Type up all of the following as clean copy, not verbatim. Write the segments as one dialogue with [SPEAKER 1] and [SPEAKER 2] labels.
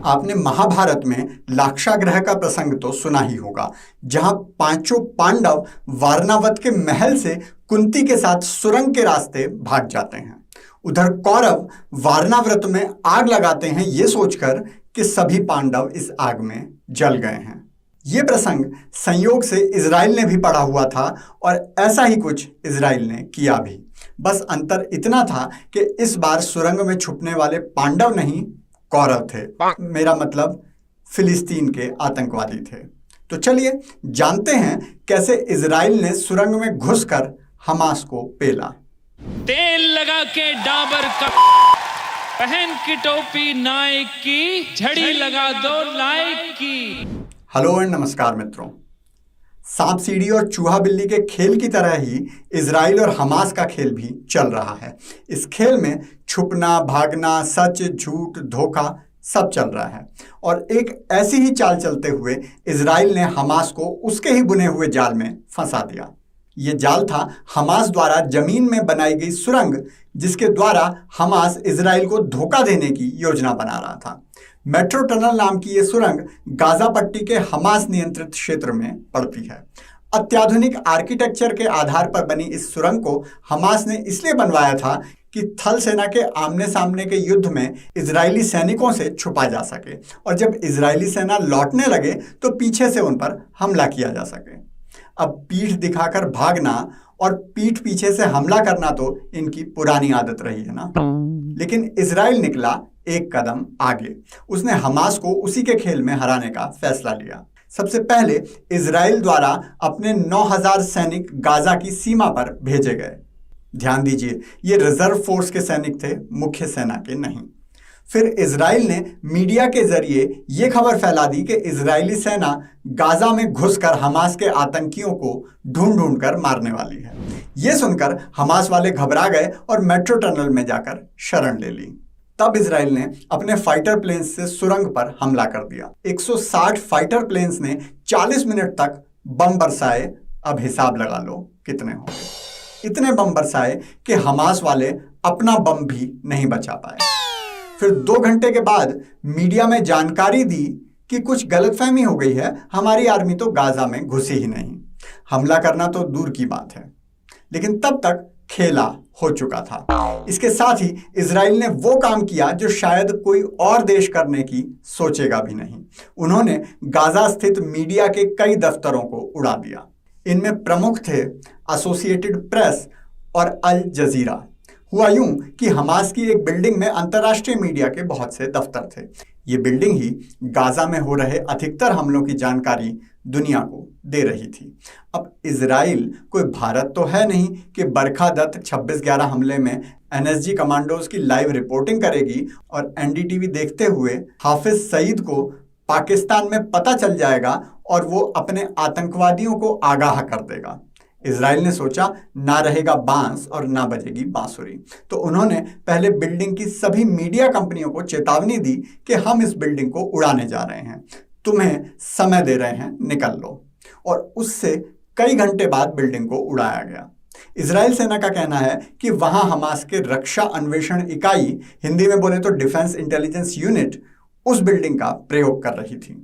[SPEAKER 1] आपने महाभारत में लाक्षागृह का प्रसंग तो सुना ही होगा, जहां पांचों पांडव वारणावत के महल से कुंती के साथ सुरंग के रास्ते भाग जाते हैं। उधर कौरव वारणावत में आग लगाते हैं ये सोचकर कि सभी पांडव इस आग में जल गए हैं। ये प्रसंग संयोग से इजराइल ने भी पढ़ा हुआ था और ऐसा ही कुछ इजराइल ने किया भी। बस अंतर इतना था कि इस बार सुरंग में छुपने वाले पांडव नहीं, कौरव थे। मेरा मतलब फिलिस्तीन के आतंकवादी थे। तो चलिए जानते हैं कैसे इजराइल ने सुरंग में घुसकर हमास को पेला।
[SPEAKER 2] तेल लगा के डाबर का, पहन की टोपी नाइक की, झड़ी लगा दो लाइक की।
[SPEAKER 1] हेलो एंड नमस्कार मित्रों। सांप सीढ़ी और चूहा बिल्ली के खेल की तरह ही इजराइल और हमास का खेल भी चल रहा है। इस खेल में छुपना, भागना, सच, झूठ, धोखा सब चल रहा है और एक ऐसी ही चाल चलते हुए इजराइल ने हमास को उसके ही बुने हुए जाल में फंसा दिया। ये जाल था हमास द्वारा जमीन में बनाई गई सुरंग, जिसके द्वारा हमास इजराइल को धोखा देने की योजना बना रहा था। मेट्रो टनल नाम की ये सुरंग गाजा पट्टी के हमास नियंत्रित क्षेत्र में पड़ती है। अत्याधुनिक आर्किटेक्चर के आधार पर बनी इस सुरंग को हमास ने इसलिए बनवाया था कि थल सेना के आमने सामने के युद्ध में इजरायली सैनिकों से छुपा जा सके और जब इजरायली सेना लौटने लगे तो पीछे से उन पर हमला किया जा सके। अब पीठ दिखाकर भागना और पीठ पीछे से हमला करना तो इनकी पुरानी आदत रही है ना। लेकिन इजराइल निकला एक कदम आगे। उसने हमास को उसी के खेल में हराने का फैसला लिया। सबसे पहले इजराइल द्वारा अपने 9000 सैनिक गाजा की सीमा पर भेजे गए। ध्यान दीजिए, ये रिजर्व फोर्स के सैनिक थे, मुख्य सेना के नहीं। फिर इजराइल ने मीडिया के जरिए ये खबर फैला दी कि इजरायली सेना गाजा में घुसकर हमास के आतंकियों को ढूंढ ढूंढ कर मारने वाली है। ये सुनकर हमास वाले घबरा गए और मेट्रो टनल में जाकर शरण ले ली। तब इजराइल ने अपने फाइटर प्लेन्स से सुरंग पर हमला कर दिया। 160 फाइटर प्लेन्स ने 40 मिनट तक बम बरसाए। अब हिसाब लगा लो कितने होंगे। इतने बम बरसाए कि हमास वाले अपना बम भी नहीं बचा पाए। फिर 2 घंटे के बाद मीडिया में जानकारी दी कि कुछ गलतफहमी हो गई है, हमारी आर्मी तो गाजा में घुसी ही नहीं। हमला करना तो दूर की बात है, लेकिन तब तक खेला हो चुका था। इसके साथ ही इजराइल ने वो काम किया जो शायद कोई और देश करने की सोचेगा भी नहीं। उन्होंने गाजा स्थित मीडिया के कई दफ्तरों को उड़ा दिया। इनमें प्रमुख थे एसोसिएटेड प्रेस और अल जजीरा। हुआ यूं कि हमास की एक बिल्डिंग में अंतर्राष्ट्रीय मीडिया के बहुत से दफ्तर थे। ये बिल्डिंग ही गाजा में हो रहे अधिकतर हमलों की जानकारी दुनिया को दे रही थी। अब इजराइल कोई भारत तो है नहीं कि बरखा दत्त 26/11 हमले में एनएसजी कमांडोज की लाइव रिपोर्टिंग करेगी और एनडीटीवी देखते हुए हाफिज सईद को पाकिस्तान में पता चल जाएगा और वो अपने आतंकवादियों को आगाह कर देगा। इजराइल ने सोचा, ना रहेगा बांस और ना बजेगी बांसुरी। तो उन्होंने पहले बिल्डिंग की सभी मीडिया कंपनियों को चेतावनी दी कि हम इस बिल्डिंग को उड़ाने जा रहे हैं, तुम्हें समय दे रहे हैं, निकल लो। और उससे कई घंटे बाद बिल्डिंग को उड़ाया गया। इजराइल सेना का कहना है कि वहां हमास के रक्षा अन्वेषण इकाई, हिंदी में बोले तो डिफेंस इंटेलिजेंस यूनिट, उस बिल्डिंग का प्रयोग कर रही थी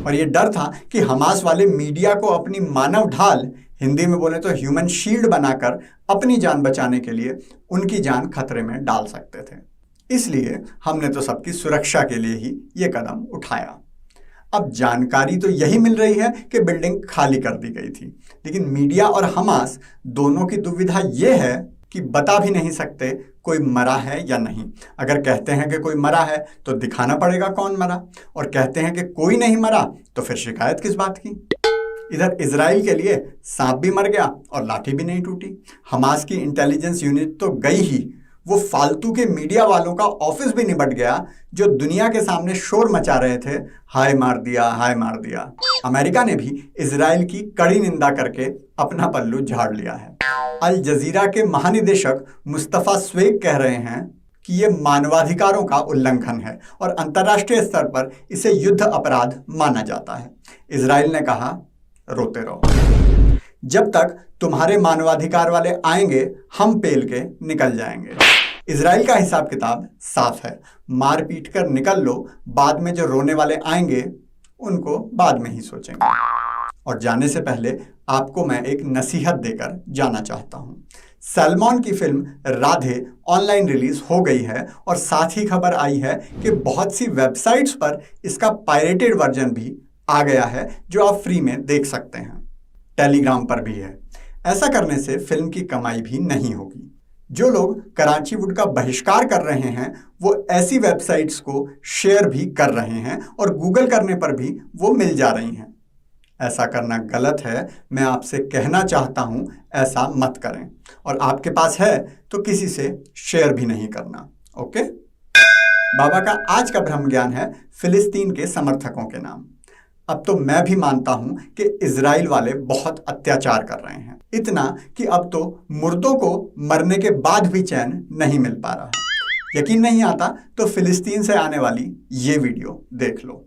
[SPEAKER 1] और ये डर था कि हमास वाले मीडिया को अपनी मानव ढाल, हिंदी में बोले तो ह्यूमन शील्ड बनाकर अपनी जान बचाने के लिए उनकी जान खतरे में डाल सकते थे। इसलिए हमने तो सबकी सुरक्षा के लिए ही ये कदम उठाया। अब जानकारी तो यही मिल रही है कि बिल्डिंग खाली कर दी गई थी, लेकिन मीडिया और हमास दोनों की दुविधा ये है कि बता भी नहीं सकते कोई मरा है या नहीं। अगर कहते हैं कि कोई मरा है तो दिखाना पड़ेगा कौन मरा, और कहते हैं कि कोई नहीं मरा तो फिर शिकायत किस बात की। इधर इजराइल के लिए सांप भी मर गया और लाठी भी नहीं टूटी। हमास की इंटेलिजेंस यूनिट तो गई ही, वो फालतू के मीडिया वालों का ऑफिस भी निपट गया जो दुनिया के सामने शोर मचा रहे थे, हाय मार दिया, हाय मार दिया। अमेरिका ने भी इजराइल की कड़ी निंदा करके अपना पल्लू झाड़ लिया है। अल जजीरा के महानिदेशक मुस्तफा स्वेग कह रहे हैं कि ये मानवाधिकारों का उल्लंघन है और अंतर्राष्ट्रीय स्तर पर इसे युद्ध अपराध माना जाता है। इजराइल ने कहा, रोते रहो, जब तक तुम्हारे मानवाधिकार वाले आएंगे हम पेल के निकल जाएंगे। इजराइल का हिसाब किताब साफ है, मार पीट कर निकल लो, बाद में जो रोने वाले आएंगे उनको बाद में ही सोचेंगे। और जाने से पहले आपको मैं एक नसीहत देकर जाना चाहता हूं। सलमान की फिल्म राधे ऑनलाइन रिलीज हो गई है और साथ ही खबर आई है कि बहुत सी वेबसाइट्स पर इसका पायरेटेड वर्जन भी आ गया है जो आप फ्री में देख सकते हैं। टेलीग्राम पर भी है। ऐसा करने से फिल्म की कमाई भी नहीं होगी। जो लोग कराची वुड का बहिष्कार कर रहे हैं वो ऐसी वेबसाइट्स को शेयर भी कर रहे हैं और गूगल करने पर भी वो मिल जा रही हैं। ऐसा करना गलत है। मैं आपसे कहना चाहता हूं ऐसा मत करें, और आपके पास है तो किसी से शेयर भी नहीं करना। ओके। बाबा का आज का ब्रह्म ज्ञान है फिलिस्तीन के समर्थकों के नाम। अब तो मैं भी मानता हूं कि इजराइल वाले बहुत अत्याचार कर रहे हैं, इतना कि अब तो मुर्दों को मरने के बाद भी चैन नहीं मिल पा रहा। यकीन नहीं आता तो फिलिस्तीन से आने वाली ये वीडियो देख लो।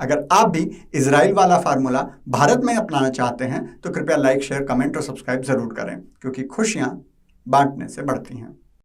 [SPEAKER 1] अगर आप भी इजराइल वाला फार्मूला भारत में अपनाना चाहते हैं तो कृपया लाइक, शेयर, कमेंट और सब्सक्राइब जरूर करें, क्योंकि खुशियां बांटने से बढ़ती हैं।